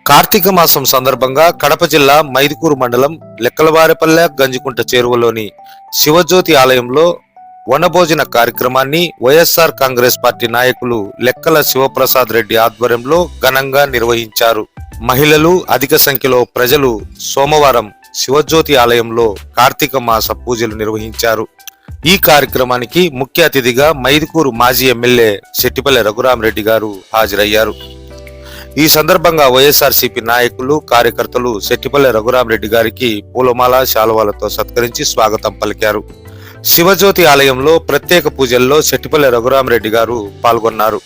కార్తీక మాసం సందర్భంగా కడప జిల్లా మైదుకూరు మండలం లెక్కలవారిపల్లె గంజికుంట చేరువలోని శివజ్యోతి ఆలయంలో వనభోజన కార్యక్రమాన్ని వైఎస్ఆర్ కాంగ్రెస్ పార్టీ నాయకులు లెక్కల శివప్రసాద్ రెడ్డి ఆధ్వర్యంలో ఘనంగా నిర్వహించారు. మహిళలు, అధిక సంఖ్యలో ప్రజలు సోమవారం శివజ్యోతి ఆలయంలో కార్తీక మాస పూజలు నిర్వహించారు. ఈ కార్యక్రమానికి ముఖ్య అతిథిగా మైదుకూరు మాజీ ఎమ్మెల్యే శెట్టిపల్లె రఘురామరెడ్డి గారు హాజరయ్యారు. ఈ సందర్భంగా వైఎస్ఆర్సీపీ నాయకులు, కార్యకర్తలు శెట్టిపల్లె రఘురామరెడ్డి గారికి పూలమాల, శాలువాలతో సత్కరించి స్వాగతం పలికారు. శివజ్యోతి ఆలయంలో ప్రత్యేక పూజల్లో శెట్టిపల్లె రఘురామరెడ్డి గారు పాల్గొన్నారు.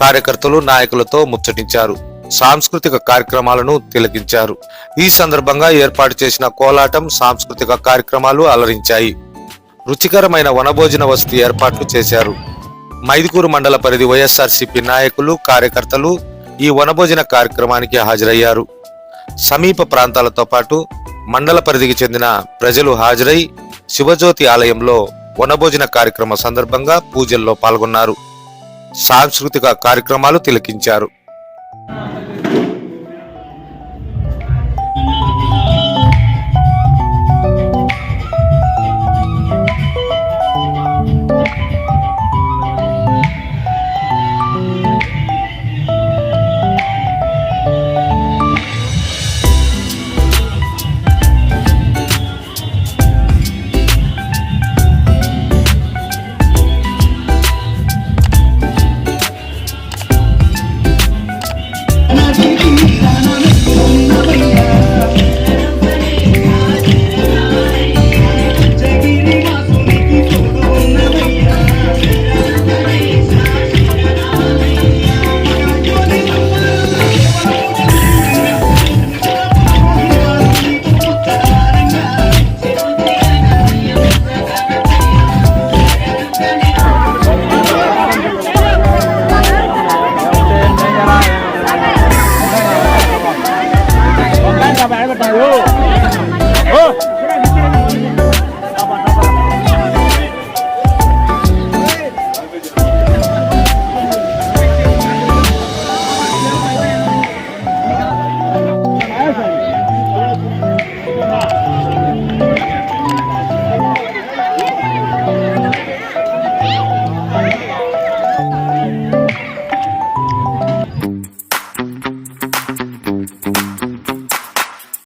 కార్యకర్తలు, నాయకులతో ముచ్చటించారు. సాంస్కృతిక కార్యక్రమాలను తిలకించారు. ఈ సందర్భంగా ఏర్పాటు చేసిన కోలాటం, సాంస్కృతిక కార్యక్రమాలు అలరించాయి. రుచికరమైన వనభోజన వసతి ఏర్పాట్లు చేశారు. మైదుకూరు మండల పరిధి వైఎస్ఆర్సీపీ నాయకులు, కార్యకర్తలు ఈ వనభోజన కార్యక్రమానికి హాజరయ్యారు. సమీప ప్రాంతాలతో పాటు మండల పరిధికి చెందిన ప్రజలు హాజరై శివజ్యోతి ఆలయంలో వనభోజన కార్యక్రమ సందర్భంగా పూజల్లో పాల్గొన్నారు. సాంస్కృతిక కార్యక్రమాలు తిలకించారు.